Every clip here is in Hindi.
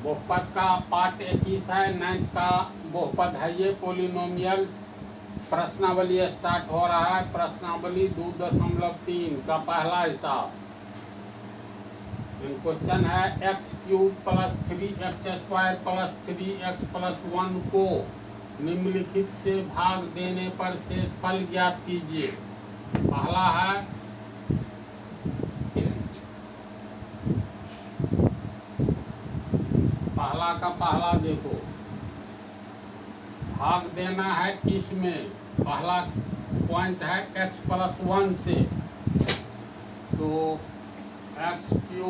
बहुपद का पार्ट 21 है, 9th का बहुपद है ये पोलिनोमियल। प्रश्नावली स्टार्ट हो रहा है। प्रश्नावली 2.3 का पहला हिसाब। क्वेश्चन है x³ + 3x² + 3x + 1 को निम्नलिखित से भाग देने पर शेषफल ज्ञात कीजिए। पहला है पहला का पहला देखो, भाग देना है इसमें। पहला पॉइंट है x + 1 से, तो x³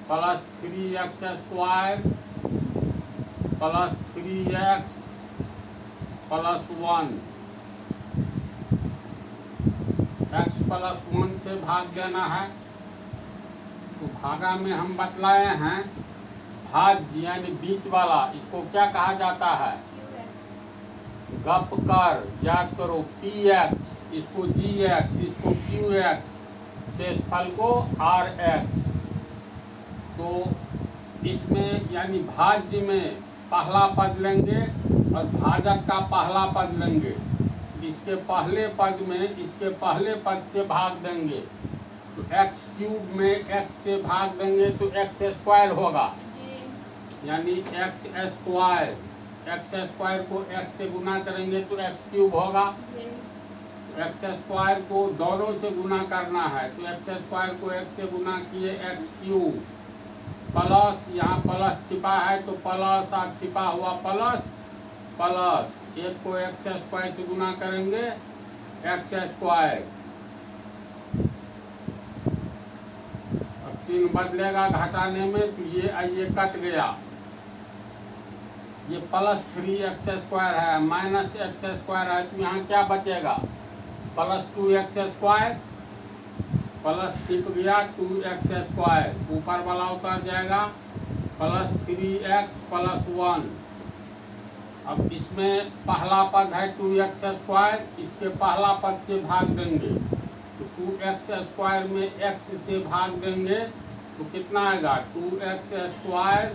+ 3x² + 3x + 1, x + 1 से भाग देना है। तो भागा में हम बतलाए हैं भाज्य यानी बीच वाला, इसको क्या कहा जाता है? गप कर याद करो, px, इसको gx, इसको qx, शेषफल को rx। तो इसमें यानी भाज्य में पहला पद लेंगे और भाजक का पहला पद लेंगे। इसके पहले पद में इसके पहले पद से भाग देंगे, तो x³ में x से भाग देंगे तो x² होगा, यानी x² को x से गुना करेंगे तो x³ होगा। x² को दोनों से गुना करना है, तो x² को x से गुना किए x³ प्लस, यहाँ प्लस छिपा है तो प्लस और छिपा हुआ प्लस प्लस, एक को x² से गुना करेंगे x²। अब 3 बदलेगा घटाने में, तो ये कट गया। ये + 3x² है, -x² है, तो यहाँ क्या बचेगा? +2x² प्लस छिप गया 2x², ऊपर वाला उतर जाएगा, +3x + 1। अब इसमें पहला पद है 2x², इसके पहला पद से भाग देंगे, तो 2x² में x से भाग देंगे तो कितना आएगा? 2x²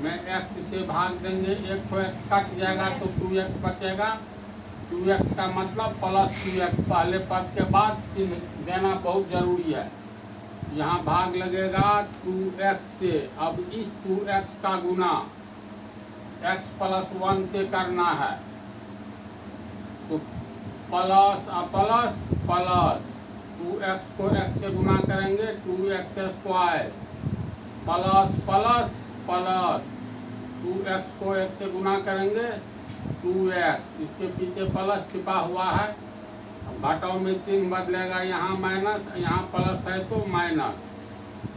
में x से भाग देंगे, एक तो x कट जाएगा तो 2x बचेगा। 2x का मतलब +2x, पहले पद के बाद चिन्ह देना बहुत जरूरी है। यहाँ भाग लगेगा 2x से। अब इस 2x का गुना x + 1 से करना है, तो प्लस और प्लस प्लस, 2x को x से गुना करेंगे 2x² plus plus plus, 2x को x से गुना करेंगे 2x, इसके पीछे प्लस छिपा हुआ है। घटाव में चिन्ह बदलेगा, यहाँ माइनस, यहाँ प्लस है तो माइनस,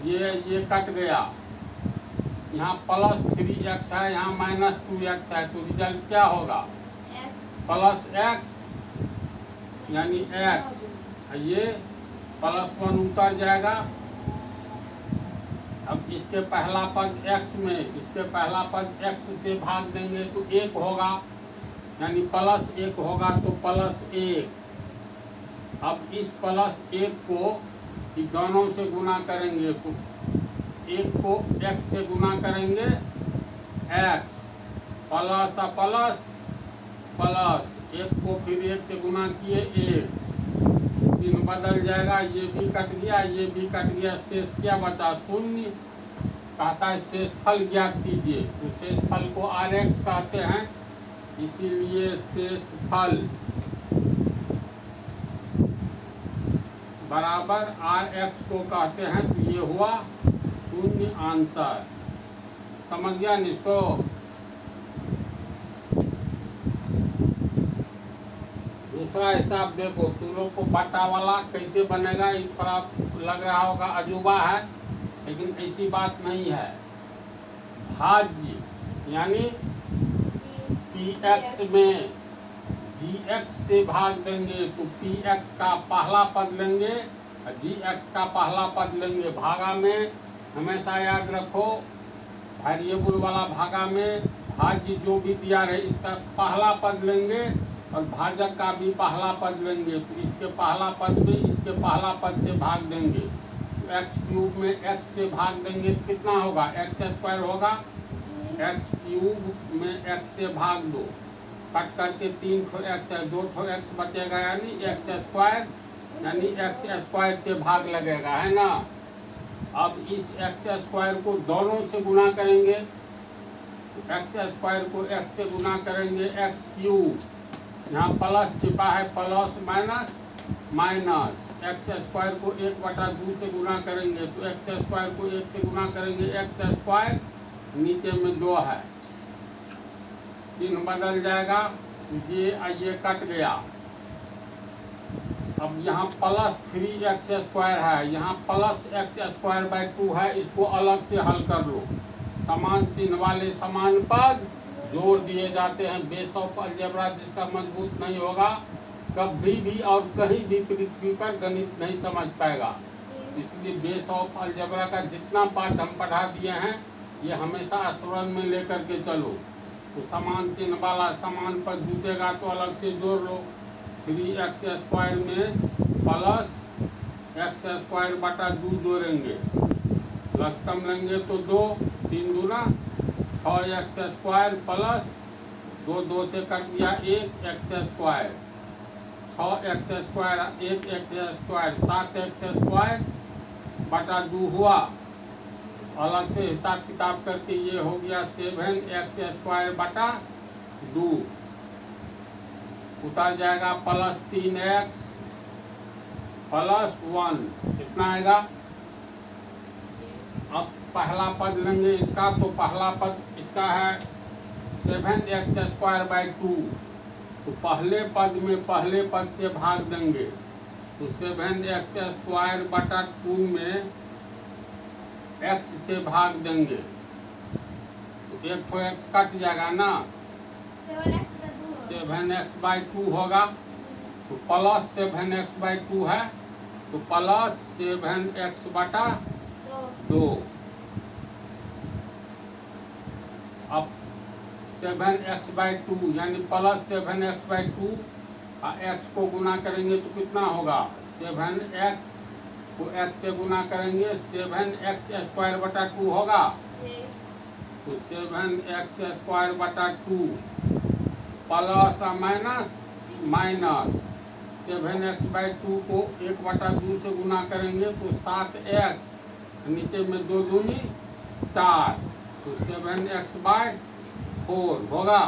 ये कट गया। यहाँ +3x है, यहाँ -2x है, तो रिजल्ट क्या होगा? +x यानी x, ये +1 उतर जाएगा। अब इसके पहला पद x में इसके पहला पद x से भाग देंगे तो 1 होगा, यानी +1 होगा तो +1। अब इस +1 को दोनों से गुना करेंगे, तो 1 को x से गुना करेंगे x, प्लस और प्लस प्लस, 1 को फिर 1 से गुना किए 1, 3 बदल जाएगा, ये भी कट गया, ये भी कट गया, शेष क्या बचा? 0। कहता है शेषफल ज्ञात कीजिए, तो शेषफल को rx कहते हैं, इसीलिए शेषफल बराबर rx को कहते हैं। तो ये हुआ 0 आंसर। समझ गया इसको? दूसरा हिसाब देखो, तुम लोग को बट्टा वाला कैसे बनेगा, इस पर आप लग रहा होगा अजूबा है, लेकिन ऐसी बात नहीं है। भाज्य यानी px में gx से भाग देंगे, तो px का पहला पद लेंगे और gx का पहला पद लेंगे। भागा में हमेशा याद रखो, वेरिएबल वाला भागा में भाज्य जो भी दिया रहे, इसका पहला पद लेंगे और भाजक का भी पहला पद लेंगे, तो इसके पहला पद में इसके पहला पद से भाग देंगे, तो एक्स क्यूब में एक्स से भाग देंगे तो कितना होगा, एक्स स्क्वायर होगा। एक्स क्यूब में एक्स से भाग दो, कट करके 3 ठो एक्स है, 2 ठो एक्स बचेगा, यानी एक्स स्क्वायर, यानी एक्स स्क्वायर से भाग लगेगा, है ना। अब इस एक्स स्क्वायर को दोनों से गुना करेंगे, एक्स स्क्वायर को एक्स से गुना करेंगे, एक्स क्यूब, यहाँ प्लस छिपा है, plus minus minus, x square को 1/2 से गुना करेंगे तो एक्स स्क्वायर को 1 से गुना करेंगे, एक्स स्क्वायर, नीचे में 2 है, चिन्ह बदल जाएगा, ये कट गया। अब यहाँ प्लस 3x स्क्वायर है, यहाँ प्लस x स्क्वायर बाई 2 है, इसको अलग से हल कर लो। समान चिन्ह वाले समान पद जोड़ दिए जाते हैं। बेस ऑफ अलजेब्रा जिसका मजबूत नहीं होगा कभी भी और कहीं भी पृथ्वी पर गणित नहीं समझ पाएगा। इसलिए बेस ऑफ अलजेब्रा का जितना पार्ट हम पढ़ा दिए हैं ये हमेशा स्मरण में लेकर के चलो। तो समान चिन्ह वाला समान पद जुटेगा तो अलग से जोड़ लो। 3x स्क्वायर में प्लस x स्क्वायर बटा 2 जोड़ेंगे, लघुत्तम लेंगे तो 2, 3 दूना 6x स्क्वायर प्लस 2 से कट गया 1x square, 6x square 1x square 7x square बटा 2 हुआ। अलग से हिसाब किताब करके ये हो गया 7x स्क्वायर बटा 2, उतर जाएगा प्लस 3x प्लस 1, कितना आएगा। अब पहला पद लेंगे इसका, तो पहला पद इसका है 7x स्क्वायर बाई 2, तो पहले पद में पहले पद से भाग देंगे, तो 7x स्क्वायर बटा 2 में x से भाग देंगे तो 1 ठो x कट जाएगा ना, 7x बाई 2 होगा, तो प्लस 7x बाई 2 है, तो प्लस 7x बटा 2। अब 7x बाई 2 यानी प्लस 7x बाई 2 x को गुना करेंगे तो कितना होगा, 7x को x से गुना करेंगे 7x स्क्वायर बटा 2 होगा, तो 7x स्क्वायर बटा 2 plus minus minus 7x by 2 को 1/2 से गुना करेंगे तो 7x, नीचे में 2 दूनी 4, तो 7x बाई 4 होगा।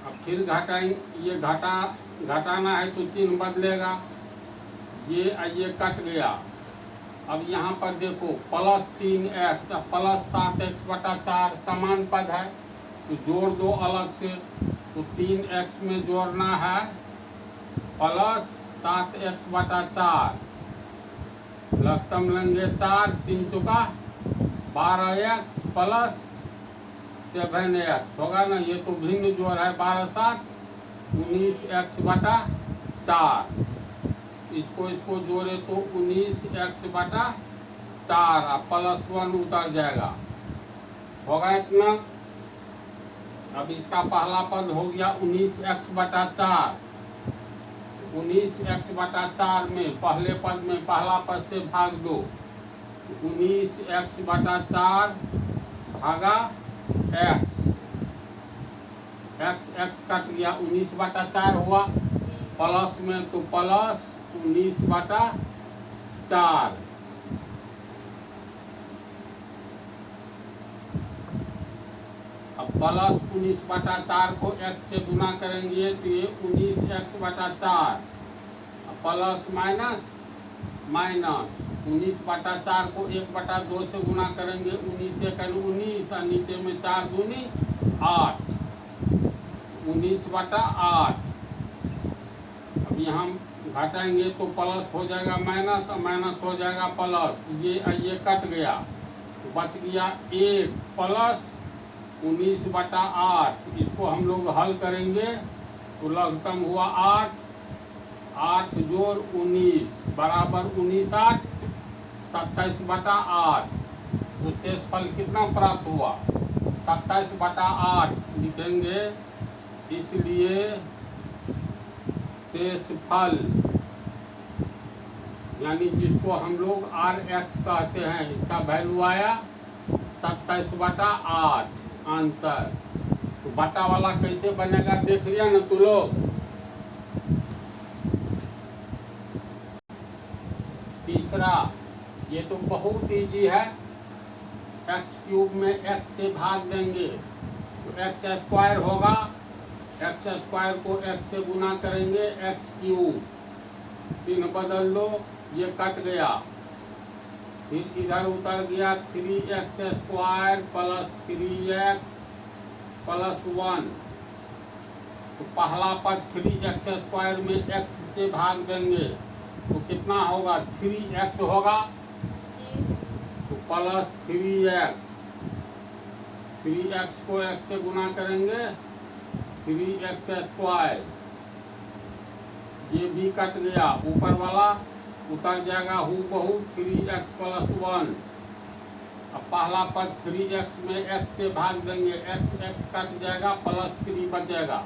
अब फिर घटाएंगे, ये घटाना है तो चिन्ह बदलेगा, ये कट गया। अब यहाँ पर देखो प्लस 3x प्लस 7x बटा 4 समान पद है, तो जोड़ दो अलग से, तो 3x में जोड़ना है प्लस 7x बटा 4, लघुत्तम लेंगे 4, 3 चुका 12x प्लस 7x होगा ना, ये तो भिन्न जोड़ है, 12 7 19x बटा 4, इसको जोड़े तो 19x बटा 4 प्लस 1 उतर जाएगा, होगा इतना। अब इसका पहला पद हो गया 19x बटा 4, 19x बटा 4 में पहले पद में पहला पद से भाग दो, 19x बटा 4 भागा x कट गया, 19 बटा 4 हुआ, प्लस में तो प्लस 19 बटा 4, अब प्लस 19 बटा 4 को x से गुना करेंगे तो ये 19x बटा 4, प्लस माइनस माइनस 19 बटा 4 को 1/2 से गुना करेंगे, 19 से 19 और नीचे में 4 दूनी 8, 19 बटा 8। अब यहाँ घटाएंगे तो प्लस हो जाएगा माइनस और माइनस हो जाएगा प्लस, ये कट गया तो बच गया 1 प्लस 19 बटा 8। इसको हम लोग हल करेंगे तो लघुत्तम हुआ 8, 8 जोड़ 19 बराबर 19 8 27 बटा 8, तो शेष फल कितना प्राप्त हुआ, 27 बटा 8 लिखेंगे, इसलिए शेष फल यानी जिसको हम लोग आर एक्स कहते हैं, इसका वैल्यू आया 27/8 आंसर। तो बटा वाला कैसे बनेगा देख लिया ना तू लोग। तीसरा, ये तो बहुत इजी है, एक्स क्यूब में एक्स से भाग देंगे तो एक्स स्क्वायर होगा, एक्स स्क्वायर को एक्स से गुना करेंगे एक्स क्यूब, 3 बदल दो, ये कट गया, फिर इधर उतर गया 3x square plus 3x plus 1। तो पहला पद 3x स्क्वायर में x से भाग देंगे तो कितना होगा 3x होगा, तो प्लस 3x, 3x को x से गुना करेंगे 3x स्क्वायर, ये भी कट गया, ऊपर वाला उतर जाएगा हूबहू 3x प्लस 1। अब पहला पद 3x में x से भाग देंगे, x कट जाएगा, प्लस 3 बचेगा,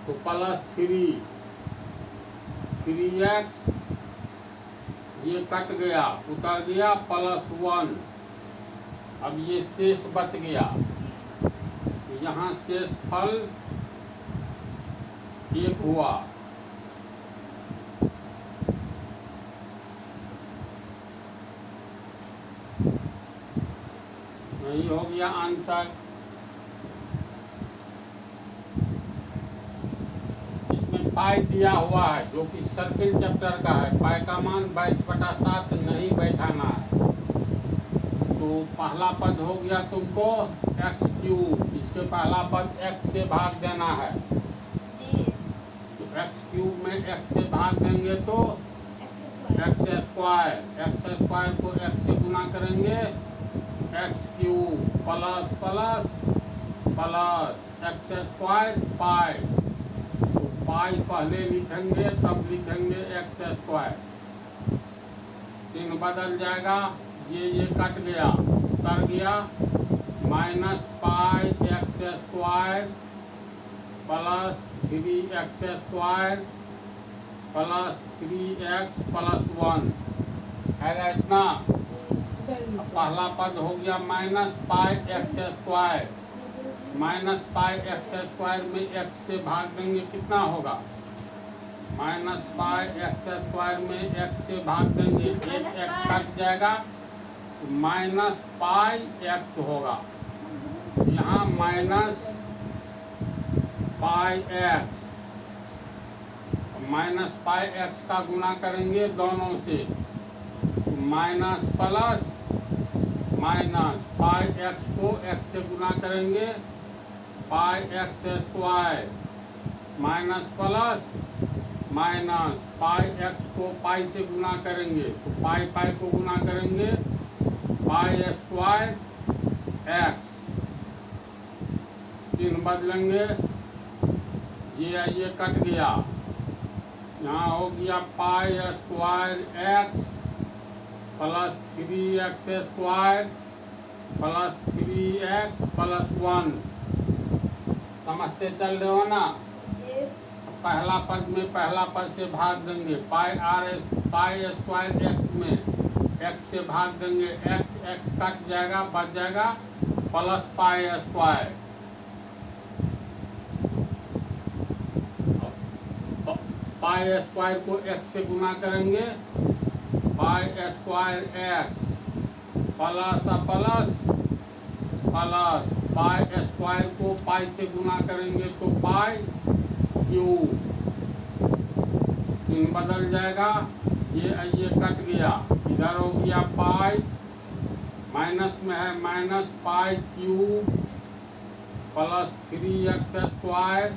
तो प्लस 3x, ये कट गया, उतर गया, प्लस 1। अब ये शेष बच गया, तो यहाँ शेष फल 1 हुआ। यही हो गया आंसर। इसमें पाई दिया हुआ है जो कि सर्किल चैप्टर का है, पाई का मान 22/7 नहीं बैठाना है। तो पहला पद हो गया तुमको एक्स क्यूब, इसके पहला पद एक्स से भाग देना है, तो एक्स क्यूब में एक्स से भाग देंगे तो एक्स स्क्वायर को एक्स से गुना करेंगे x cube plus plus plus x square pi, तो पाई पहले लिखेंगे तब लिखेंगे एक्स स्क्वायर, 3 बदल जाएगा, ये कट गया, उतर गया, minus pi x square plus 3x square plus 3x plus 1 है इतना। पहला पद हो गया minus pi x square, minus pi x square में एक्स से भाग देंगे कितना होगा, माइनस पाई एक्स स्क्वायर में एक्स से भाग देंगे, एक एक्स कट जाएगा, माइनस पाई एक्स होगा, यहाँ minus pi x, minus pi x का गुना करेंगे दोनों से, minus plus minus pi x को एक्स से गुना करेंगे pi x square, minus plus minus pi x को पाई से गुना करेंगे तो पाई को गुना करेंगे पाई स्क्वायर एक्स, 3 बदलेंगे, ये कट गया, यहाँ हो गया pi square x plus 3x square plus 3x plus 1। समझते चल रहे हो ना। पहला पद में पहला पद से भाग देंगे, पाई स्क्वायर एक्स में एक्स से भाग देंगे, एक्स कट जाएगा, बच जाएगा plus pi square, pi square को एक्स से गुना करेंगे pi square x plus plus plus pi square को पाई से गुना करेंगे तो पाई क्यूब, 3 बदल जाएगा, ये कट गया, इधर हो गया पाई, माइनस में है minus pi cube plus 3x square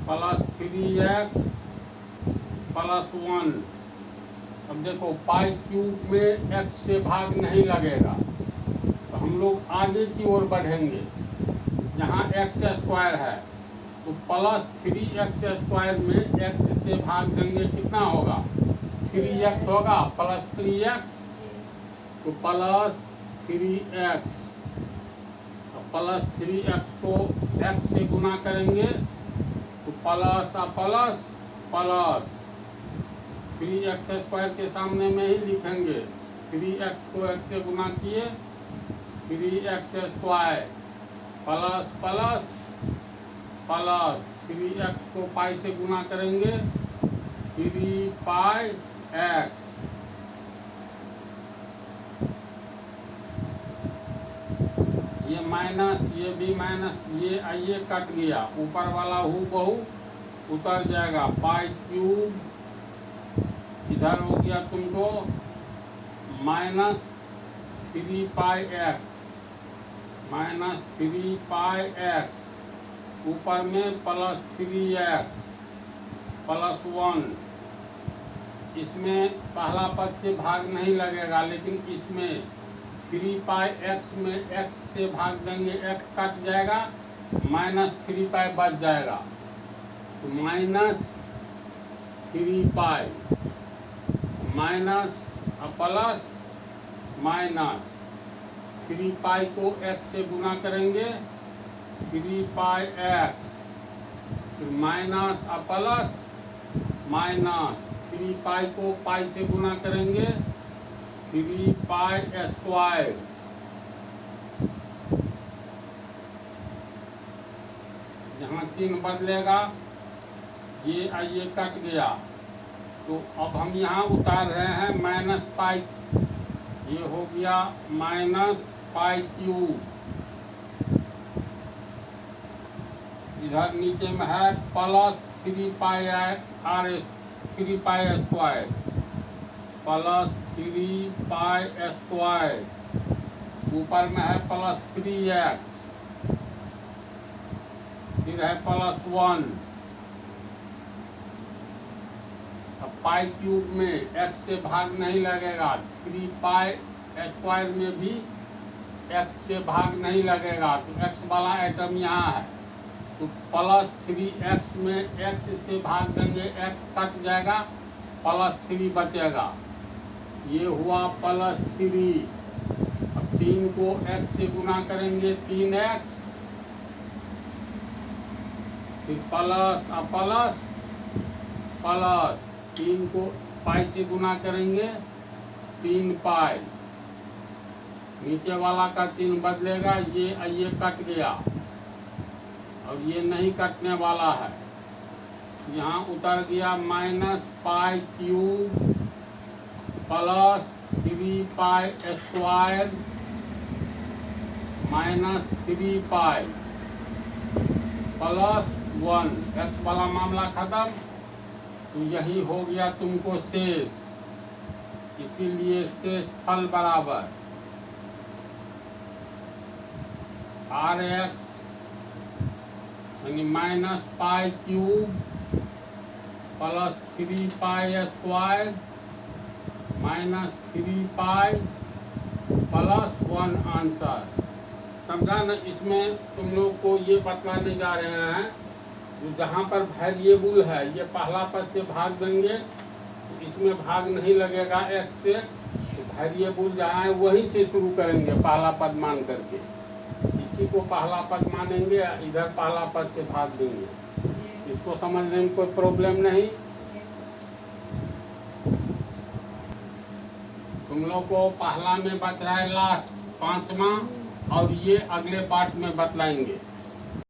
plus 3x plus 1। अब देखो पाई क्यूब में x से भाग नहीं लगेगा, तो हम लोग आगे की ओर बढ़ेंगे, यहाँ x स्क्वायर है तो प्लस 3x स्क्वायर में x से भाग देंगे कितना होगा 3x होगा, प्लस 3x तो प्लस 3x, प्लस 3x को x से गुना करेंगे तो प्लस प्लस प्लस 3x² के सामने में ही लिखेंगे। 3x को x से गुना किए, 3x² plus plus plus 3x को पाई से गुना करेंगे, 3πx ये माइनस, ये भी माइनस, ये कट गया, ऊपर वाला हूबहू उतर जाएगा। पाई क्यूब इधर हो गया तुमको माइनस 3πx, माइनस 3πx, ऊपर में प्लस 3x प्लस 1। इसमें पहला पद से भाग नहीं लगेगा, लेकिन इसमें 3πx में x से भाग देंगे, x कट जाएगा, माइनस 3π बच जाएगा। तो माइनस 3π माइनस प्लस माइनस 3π को x से गुना करेंगे, 3πx, फिर माइनस प्लस माइनस 3π को पाई से गुना करेंगे, 3π²। यहाँ चिन्ह बदलेगा, ये कट गया, तो अब हम यहाँ उतार रहे हैं माइनस पाई, ये हो गया माइनस पाई क्यूब। इधर नीचे में है प्लस 3πr, 3π² प्लस 3π², ऊपर में है प्लस 3x, फिर है प्लस 1। अब पाई क्यूब में x से भाग नहीं लगेगा, 3π² में भी x से भाग नहीं लगेगा, तो x वाला आइटम यहाँ है, तो प्लस 3x में x से भाग देंगे, x कट जाएगा, प्लस 3 बचेगा, ये हुआ प्लस 3। अब 3 को x से गुना करेंगे, 3x, फिर प्लस प्लस प्लस 3 को पाई से गुना करेंगे, 3π। नीचे वाला का चिन्ह बदलेगा, ये कट गया और ये नहीं कटने वाला है, यहाँ उतर गया minus pi cube plus 3π² minus 3π plus 1। x वाला मामला खत्म, तो यही हो गया तुमको शेष, इसीलिए शेष फल बराबर Rx यानी minus pi cube plus 3π² minus 3π plus 1 answer. समझा न? इसमें तुम लोग को ये बतलाने जा रहे हैं, जो जहाँ पर वेरिएबल है, ये पहला पद से भाग देंगे, तो इसमें भाग नहीं लगेगा x से, तो वेरिएबल जहाँ है वहीं से शुरू करेंगे पहला पद मान करके, इसी को पहला पद मानेंगे, इधर पहला पद से भाग देंगे। इसको समझने में कोई प्रॉब्लम नहीं। तुम लोग को पहला में बच रहा है लास्ट 5वां, और ये अगले पार्ट में बतलाएंगे।